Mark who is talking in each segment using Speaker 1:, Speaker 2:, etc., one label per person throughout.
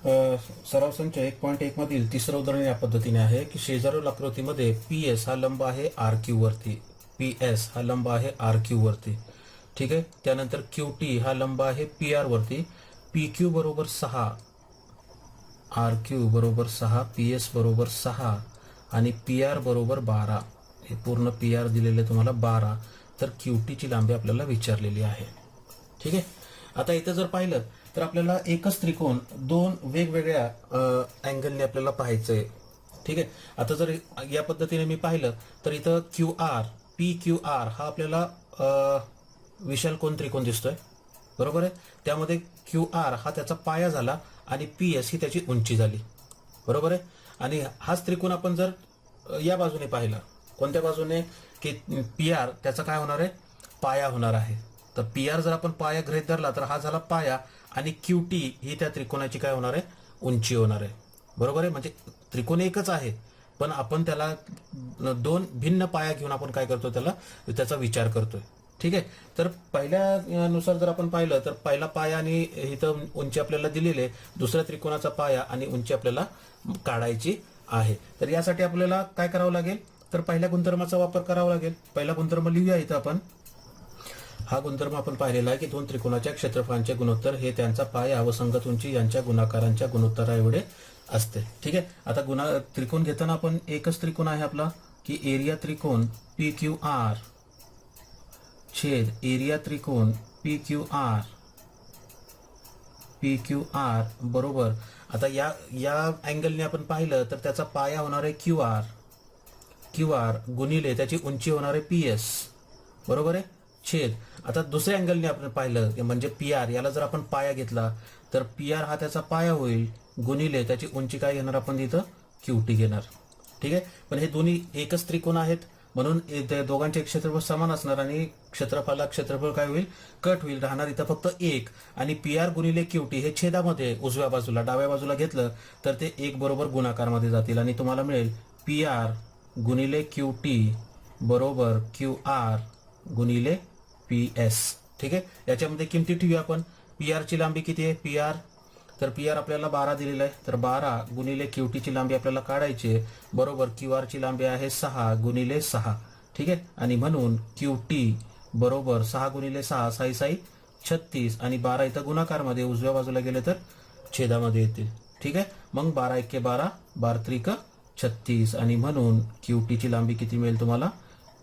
Speaker 1: सराव संच 1.1 मधील तिसरं उदाहरण या पद्धतीने आहे की शेजारील आकृतीमध्ये पी एस हा लंब आहे आर क्यू वरती, पी एस हा लंब आहे आर क्यू वरती. ठीक आहे. त्यानंतर क्यू टी हा लंब आहे पी आर वरती. पी क्यू बरोबर 6, आर क्यू बरोबर 6, पी एस बरोबर 6 आणि पी आर बरोबर 12. हे पूर्ण पी आर दिलेले तुम्हाला 12. तर क्यू टीची लांबी आपल्याला विचारलेली आहे. ठीक आहे. आता इथं जर पाहिलं तर आपल्याला एकच त्रिकोण दोन वेगवेगळ्या अँगलने आपल्याला पाहायचंय. ठीक आहे. आता जर या पद्धतीने मी पाहिलं तर इथं Q R, P Q R हा आपल्याला विशाल कोन त्रिकोण दिसतोय, बरोबर आहे. त्यामध्ये क्यू आर हा त्याचा पाया झाला आणि पी एस ही त्याची उंची झाली, बरोबर आहे. आणि हाच त्रिकोण आपण जर या बाजूने पाहिला, कोणत्या बाजूने, की पी आर त्याचा काय होणार आहे, पाया होणार आहे. तर पी आर जर आपण पाया गृहीत धरला तर हा झाला पाया आणि क्यू टी ही त्या त्रिकोणाची काय होणार आहे, उंची होणार आहे, बरोबर आहे. म्हणजे त्रिकोण एकच आहे पण आपण त्याला दोन भिन्न पाया घेऊन आपण काय करतो, त्याचा विचार करतोय. ठीक आहे. तर पहिल्यानुसार जर आपण पाहिलं तर पहिला पाया आणि इथं उंची आपल्याला दिलेली आहे, दुसऱ्या त्रिकोणाचा पाया आणि उंची आपल्याला काढायची आहे. तर यासाठी आपल्याला काय करावं लागेल, तर पहिल्या गुणधर्माचा वापर करावा लागेल. पहिला गुणधर्म लिहूया इथं आपण. हा गुणधर्म आपण पाहिलेला आहे की दोन त्रिकोणाच्या क्षेत्रफळांचे गुणोत्तर हे त्यांचा पाया व संगत उंची यांच्या गुणाकारांच्या गुणोत्तरा एवढे असते. ठीक आहे. आता त्रिकोण घेताना आपण एकच त्रिकोण आहे आपला की एरिया त्रिकोण पी क्यू आर छेद एरिया त्रिकोण P Q R, P Q R बरोबर. आता या अँगलने आपण पाहिलं तर त्याचा पाया होणार आहे क्यू आर, क्यू आर गुणिले त्याची उंची होणार आहे पी एस, बरोबर आहे, छेद. आता दुसऱ्या अँगलने आपण पाहिलं म्हणजे पी आर, याला जर आपण पाया घेतला तर पी आर हा त्याचा पाया होईल गुणिले त्याची उंची काय घेणार आपण तिथं, क्यू टी घेणार. ठीक आहे. पण हे दोन्ही एकच त्रिकोण आहेत म्हणून दोघांचे क्षेत्रफळ समान असणार आणि क्षेत्रफळ काय होईल, कट होईल, राहणार इथं फक्त एक. आणि पी आर गुणिले क्यू टी हे छेदामध्ये उजव्या बाजूला डाव्या बाजूला घेतलं तर ते एक बरोबर गुणाकारमध्ये जातील आणि तुम्हाला मिळेल पी आर गुणिले क्यू टी बरोबर क्यू आर गुणिले पी एस. ठीक आहे. याच्यामध्ये किमती ठेवूया आपण. पी आर ची लांबी किती आहे, पी आर, तर पी आर आपल्याला 12 दिलेला आहे, तर 12 गुणिले क्यू टी ची लांबी आपल्याला काढायची आहे, बरोबर क्यू आर ची लांबी आहे 6 गुणिले 6. ठीक आहे. आणि म्हणून क्यू टी बरोबर 6 गुणिले 6, 6 6 36 आणि 12 इथं गुणाकारमध्ये उजव्या बाजूला गेले तर छेदामध्ये येतील. ठीक आहे. मग 12 1 12, 12 त्रिक 36 आणि म्हणून क्यू टी ची लांबी किती मिळेल तुम्हाला,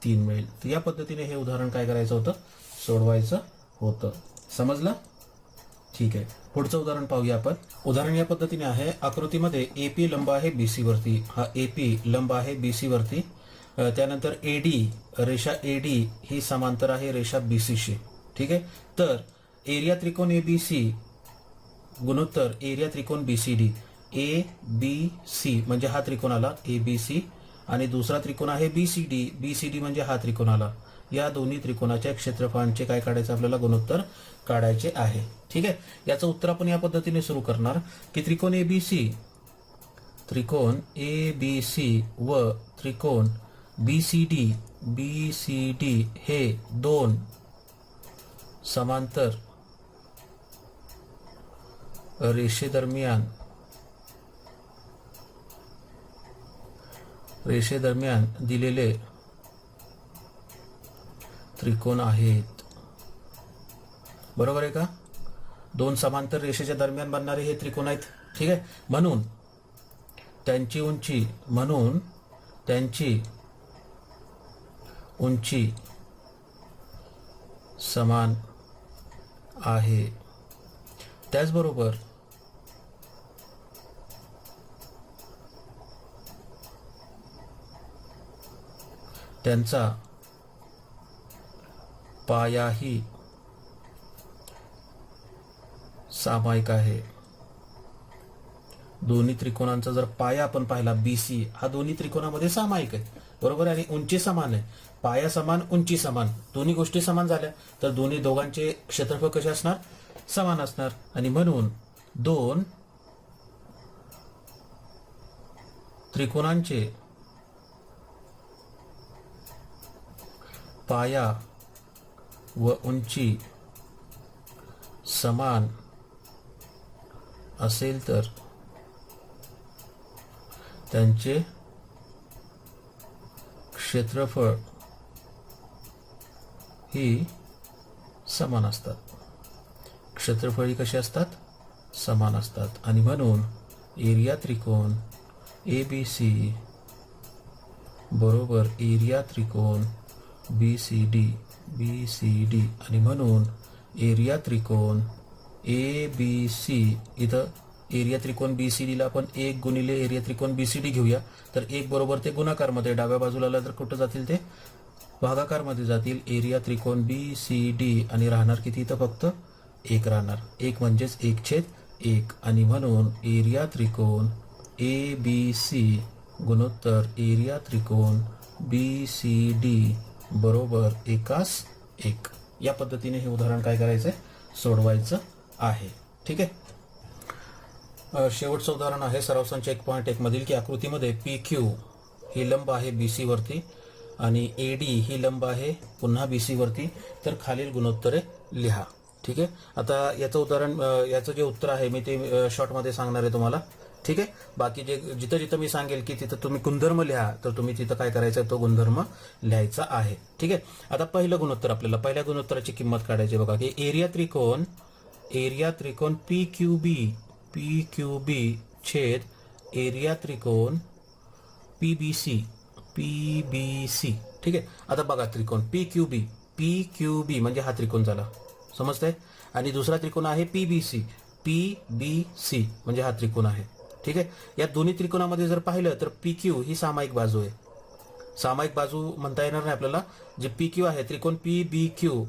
Speaker 1: 3 मिळेल. तर या पद्धतीने हे उदाहरण काय करायचं होतं, सोडवायचं होतं. समजलं. ठीक आहे. पुढचं उदाहरण पाहूया आपण. उदाहरण या पद्धतीने आहे. आकृतीमध्ये एपी लंब आहे बीसी वरती. हा एपी लंब आहे बीसी वरती. त्यानंतर एडी, रेषा एडी ही समांतर आहे रेषा बीसीशी. ठीक आहे. तर एरिया त्रिकोण एबीसी गुणोत्तर एरिया त्रिकोण बीसीडी, ए बी सी म्हणजे हा त्रिकोण आला एबीसी आणि दुसरा त्रिकोण आहे बीसीडी, बीसीडी म्हणजे हा त्रिकोण आला. या दोन्ही त्रिकोणाच्या क्षेत्रफळांचे काय काढायचं आपल्याला, गुणोत्तर काढायचे आहे. ठीक आहे. याचं उत्तर आपण या पद्धतीने सुरू करणार की त्रिकोण एबीसी व त्रिकोण बीसीडी हे दोन समांतर रेषेदरम्यान दिलेले त्रिकोण आहेत. बरोबर आहे का. दोन समांतर रेषेच्या दरम्यान बनणारे हे त्रिकोण आहेत. ठीक आहे. म्हणून त्यांची उंची समान आहे. त्याचबरोबर त्यांचा पायाही सामायिक आहे. दोन्ही त्रिकोणांचा जर पाया आपण पाहिला बीसी हा दोन्ही त्रिकोणामध्ये सामायिक आहे, बरोबर आहे. आणि उंची समान आहे, पाया समान उंची समान, दोन्ही गोष्टी समान झाल्या तर दोघांचे क्षेत्रफळ कसे असणार, समान असणार. आणि म्हणून दोन त्रिकोणांचे पाया व उंची समान असेल तर त्यांचे क्षेत्रफळ ही समान असतात. क्षेत्रफळी कशी असतात? समान असतात. आणि म्हणून एरिया त्रिकोण ABC बरोबर एरिया त्रिकोण BCD आणि म्हणून एरिया त्रिकोण ABC, इथं एरिया त्रिकोण BCD ला आपण 1 गुणिले एरिया त्रिकोण BCD घेऊया. तर 1 बरोबर ते गुणाकारमध्ये, डाव्या बाजूला तर कुठं जातील ते भागाकारमध्ये जातील. एरिया त्रिकोण BCD आणि राहणार किती इथं? फक्त 1 राहणार. 1 म्हणजेच 1/1 आणि म्हणून एरिया त्रिकोण ABC गुणोत्तर एरिया त्रिकोण BCD बरोबर 1:1. या पद्धतीने हे उदाहरण काय करायचं आहे? सोडवायचं आहे. ठीक आहे. शेवटचं उदाहरण आहे सराव संच 1.1 मधील की आकृतीमध्ये PQ ही लंब आहे BC वरती आणि AD ही लंब आहे पुन्हा BC वरती. तर खालील गुणोत्तरे लिहा. ठीक आहे. आता याचं उदाहरण, याचं जे उत्तर आहे मी ते शॉर्टमध्ये सांगणार आहे तुम्हाला. ठीक आहे. बाकी जे जिथं जिथं मी सांगेल की तिथं तुम्ही गुणधर्म लिहा, तर तुम्ही तिथं काय करायचं, तो गुणधर्म लिहायचा आहे. ठीक आहे. आता पहिलं गुणोत्तर, आपल्याला पहिल्या गुणोत्तराची किंमत काढायची. बघा की एरिया त्रिकोण PQB छेद एरिया त्रिकोण PBC. ठीक आहे. आता बघा त्रिकोण PQB म्हणजे हा त्रिकोण झाला, समजतंय. आणि दुसरा त्रिकोण आहे PBC म्हणजे हा त्रिकोण आहे. ठीक आहे. या दोन्ही त्रिकोणामध्ये जर पाहिलं तर PQ ही सामायिक बाजू आहे. सामायिक बाजू म्हणता येणार नाही आपल्याला. जे PQ आहे त्रिकोण PBQ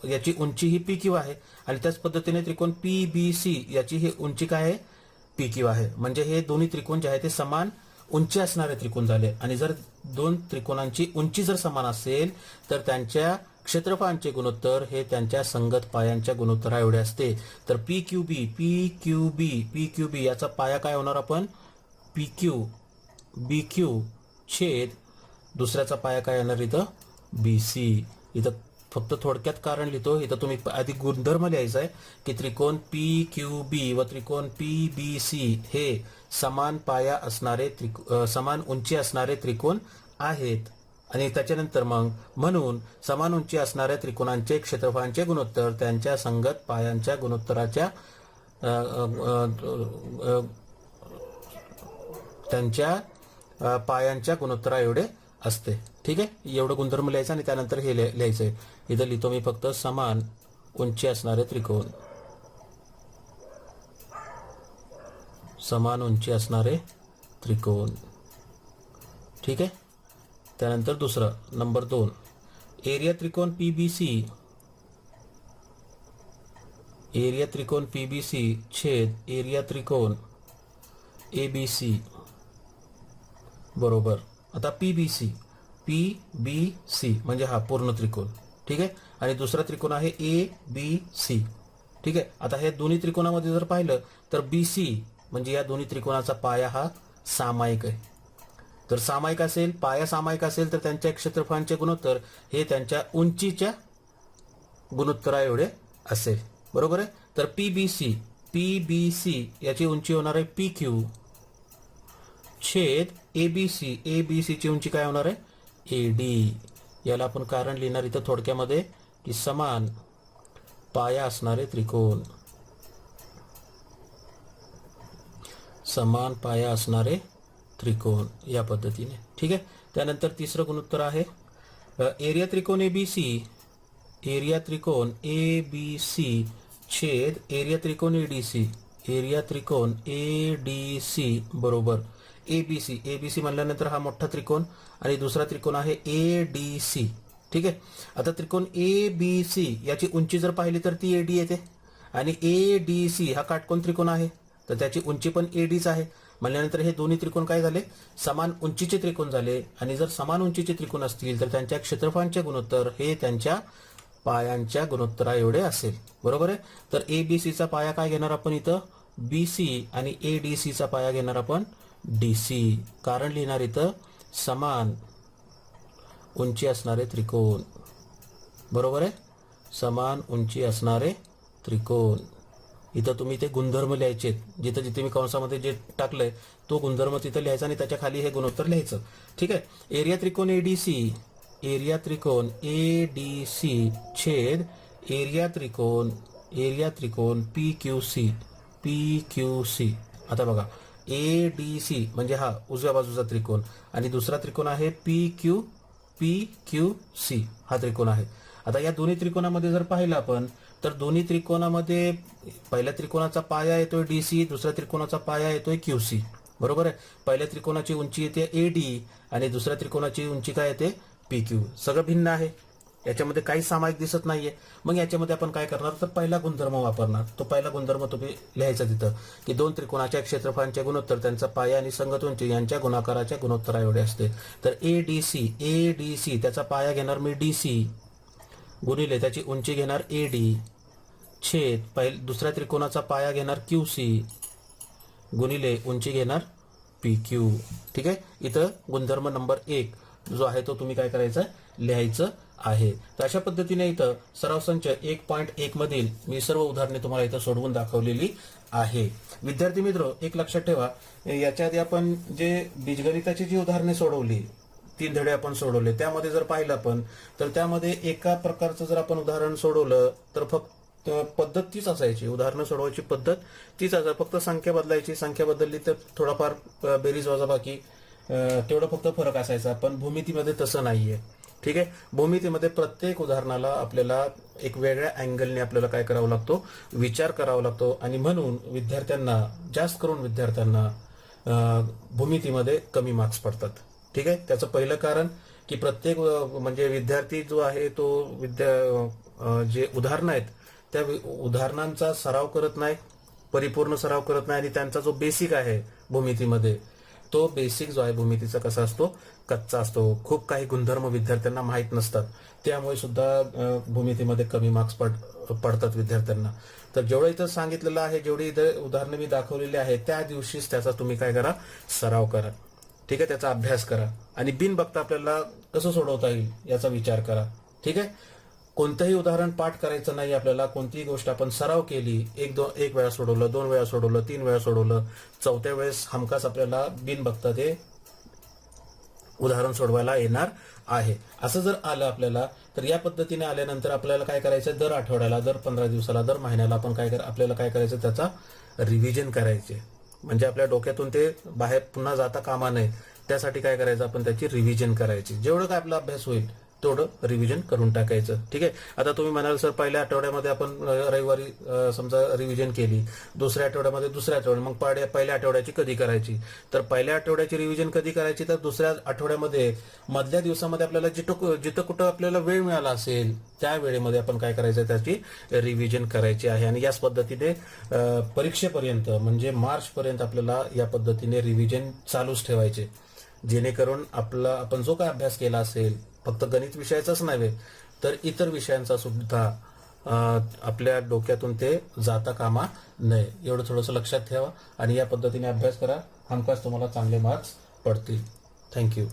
Speaker 1: याची उंची ही PQ आहे आणि त्याच पद्धतीने त्रिकोण PBC याची ही उंची काय आहे? PQ आहे. म्हणजे हे दोन्ही त्रिकोण जे आहे ते समान उंची असणारे त्रिकोण झाले. आणि जर दोन त्रिकोणांची उंची जर समान असेल तर त्यांच्या क्षेत्रफळांचे गुणोत्तर हे त्यांच्या संगत पायांच्या गुणोत्तरा एवढे असते. तर PQB याचा पाया काय होणार? आपण BQ छेद दुसऱ्याचा पाया काय येणार इथं? BC. इथं फक्त थोडक्यात कारण लिहितो. इथं तुम्ही आधी गुणधर्म लिहायचा आहे की त्रिकोण PQB व त्रिकोण PBC हे समान पाया असणारे समान उंची असणारे त्रिकोण आहेत. आणि त्याच्यानंतर मग म्हणून समान उंची असणाऱ्या त्रिकोणांचे क्षेत्रफळांचे गुणोत्तर त्यांच्या संगत पायांच्या गुणोत्तराच्या त्यांच्या पायांच्या गुणोत्तरा एवढे असते. ठीक आहे. एवढं गुणधर्म लिहायचं आणि त्यानंतर हे लिहायचं आहे. इथं लिहितो मी फक्त समान उंची असणारे त्रिकोण. समान उंची असणारे त्रिकोण. ठीक आहे. त्यानंतर दुसरं नंबर 2 एरिया त्रिकोण PBC छेद एरिया त्रिकोण ABC बरोबर. आता PBC म्हणजे हा पूर्ण त्रिकोण. ठीक आहे. आणि दुसरा त्रिकोण आहे ABC. ठीक आहे. आता हे दोन्ही त्रिकोणामध्ये जर पाहिलं तर BC म्हणजे या दोन्ही त्रिकोणाचा पाया हा सामायिक आहे. तर सामायिक असेल, पाया सामायिक असेल तर त्यांच्या क्षेत्रफळांचे गुणोत्तर हे त्यांच्या उंचीच्या गुणोत्तरा एवढे असेल. बरोबर आहे. तर PBC याची उंची होणार आहे PQ छेद ABC ची उंची काय होणार आहे? AD. याला आपण कारण लिहिणार इथं थोडक्यामध्ये की समान पाया असणारे त्रिकोण. समान पाया असणारे त्रिकोण या पद्धतीने. ठीक आहे. त्यानंतर तिसरं गुणोत्तर आहे एरिया त्रिकोण ABC छेद एरिया त्रिकोण ADC बरोबर ABC म्हणल्यानंतर हा मोठा त्रिकोण आणि दुसरा त्रिकोण आहे ADC. ठीक आहे. आता त्रिकोण ABC याची उंची जर पाहिली तर ती AD येते आणि ADC हा काटकोन त्रिकोण आहे तर त्याची उंची पण ADच आहे. म्हणल्यानंतर हे दोन्ही त्रिकोण काय झाले? समान उंचीचे त्रिकोण झाले. आणि जर समान उंचीचे त्रिकोण असतील तर त्यांच्या क्षेत्रफळांचे गुणोत्तर हे त्यांच्या पायांच्या गुणोत्तरा एवढे असेल. बरोबर आहे. तर ABCचा पाया काय घेणार आपण इथं? BC आणि ADCचा पाया घेणार आपण DC. कारण लिहिणार इथं समान उंची असणारे त्रिकोण. बरोबर आहे. समान उंची असणारे त्रिकोण. इथं तुम्ही ते गुणधर्म लिहायचे, जिथं जिथे मी कंसामध्ये जे टाकलंय तो गुणधर्म तिथं लिहायचा आणि त्याच्या खाली हे गुणोत्तर लिहायचं. ठीक आहे. एरिया त्रिकोण एडीसी, एरिया त्रिकोण एडीसी छेद एरिया त्रिकोण पी क्यू सी. आता बघा, ए डी सी म्हणजे हा उजव्या बाजूचा त्रिकोण आणि दुसरा त्रिकोण आहे पी क्यू सी, हा त्रिकोण आहे. आता या दोन्ही त्रिकोणामध्ये जर पाहिलं आपण तर दोन्ही त्रिकोणामध्ये पहिल्या त्रिकोणाचा पाया येतोय डीसी, दुसऱ्या त्रिकोणाचा पाया येतोय क्यूसी. बरोबर आहे. पहिल्या त्रिकोणाची उंची येते एडी आणि दुसऱ्या त्रिकोणाची उंची काय येते पी क्यू. सगळं भिन्न आहे, याच्यामध्ये काही सामायिक दिसत नाहीये. मग याच्यामध्ये आपण काय करणार तर पहिला गुणधर्म वापरणार. तो पहिला गुणधर्म तुम्ही लिहायचा तिथं की दोन त्रिकोणाच्या क्षेत्रफळांचे गुणोत्तर त्यांचा पाया आणि संगत उंची यांच्या गुणाकाराच्या गुणोत्तरा एवढे असते. तर एडीसी त्याचा पाया घेणार मी डीसी गुणिले त्याची उंची घेणार एडी छेद दुसऱ्या त्रिकोणाचा पाया घेणार क्यूसी गुणिले उंची घेणार पी क्यू. ठीक आहे. इथं गुणधर्म नंबर 1 जो आहे तो तुम्ही काय करायचं लिहायचं आहे. तर अशा पद्धतीने इथं सराव संच 1.1 मधील मी सर्व उदाहरणे तुम्हाला इथं सोडवून दाखवलेली आहे. विद्यार्थी मित्र, एक लक्षात ठेवा, याच्या आधी आपण जे बीजगणिताची जी उदाहरणे सोडवली 3 धडे आपण सोडवले, त्यामध्ये जर पाहिलं आपण तर त्यामध्ये एका प्रकारचं जर आपण उदाहरण सोडवलं तर फक्त पद्धत तीच असायची, उदाहरणं सोडवायची पद्धत तीच असायची, फक्त संख्या बदलायची. संख्या बदलली तर थोडाफार बेरीज वजाबाकी तेवढं फक्त फरक असायचा. पण भूमितीमध्ये तसं नाहीये. ठीक आहे. भूमितीमध्ये प्रत्येक उदाहरणाला आपल्याला एक वेगळ्या अँगलने आपल्याला काय करावं लागतो, विचार करावा लागतो. आणि म्हणून जास्त करून विद्यार्थ्यांना भूमितीमध्ये कमी मार्क्स पडतात. ठीक आहे. त्याचं पहिलं कारण की प्रत्येक म्हणजे विद्यार्थी जो आहे तो जे उदाहरणं आहेत त्या उदाहरणांचा सराव करत नाही, परिपूर्ण सराव करत नाही. आणि त्यांचा जो बेसिक आहे भूमितीमध्ये तो बेसिक जो आहे भूमितीचा कसा असतो, कच्चा असतो. खूप काही गुणधर्म विद्यार्थ्यांना माहीत नसतात, त्यामुळे सुद्धा भूमितीमध्ये कमी मार्क्स पडतात विद्यार्थ्यांना. तर जेवढं इथं सांगितलेलं आहे, जेवढी इथं उदाहरणं मी दाखवलेली आहे त्या दिवशीच त्याचा तुम्ही काय करा, सराव करा. ठीक आहे. त्याचा अभ्यास करा आणि बिन बघता आपल्याला कसं सोडवता येईल याचा विचार करा. ठीक आहे. कोणतंही उदाहरण पाठ करायचं नाही आपल्याला. कोणतीही गोष्ट आपण सराव केली, एक वेळा सोडवलं, 2 वेळा सोडवलं, 3 वेळा सोडवलं, 4थ्या वेळेस हमखास आपल्याला बिन बघता ते उदाहरण सोडवायला येणार आहे. असं जर आलं आपल्याला तर या पद्धतीने आल्यानंतर आपल्याला काय करायचं, दर आठवड्याला, दर 15 दिवसाला, दर महिन्याला आपण आपल्याला काय करायचं, त्याचा रिव्हिजन करायचे. म्हणजे आपल्या डोक्यातून ते बाहेर पुन्हा जाता कामा नये, त्यासाठी काय करायचं, आपण त्याची रिव्हिजन करायची. जेवढं काय आपला अभ्यास होईल तेवढं रिव्हिजन करून टाकायचं. ठीक आहे. आता तुम्ही म्हणाल सर पहिल्या आठवड्यामध्ये आपण रविवारी समजा रिव्हिजन केली, दुसऱ्या आठवड्यामध्ये दुसऱ्या आठवड्यात, मग पहिल्या आठवड्याची कधी करायची, तर पहिल्या आठवड्याची रिव्हिजन कधी करायची, तर दुसऱ्या आठवड्यामध्ये मधल्या दिवसामध्ये आपल्याला जिथं कुठं आपल्याला वेळ मिळाला असेल त्या वेळेमध्ये आपण काय करायचं, त्याची रिव्हिजन करायची आहे. आणि याच पद्धतीने परीक्षेपर्यंत म्हणजे मार्चपर्यंत आपल्याला या पद्धतीने रिव्हिजन चालूच ठेवायचे, जेणेकरून आपण जो काय अभ्यास केला असेल फक्त गणित विषयाचाच नव्हे तर इतर विषयांचा सुद्धा आपल्या डोक्यातून ते जाता कामा नये. एवढं थोडंसं लक्षात ठेवा आणि या पद्धतीने अभ्यास करा. हमखास तुम्हाला चांगले मार्क्स पडतील. थँक्यू.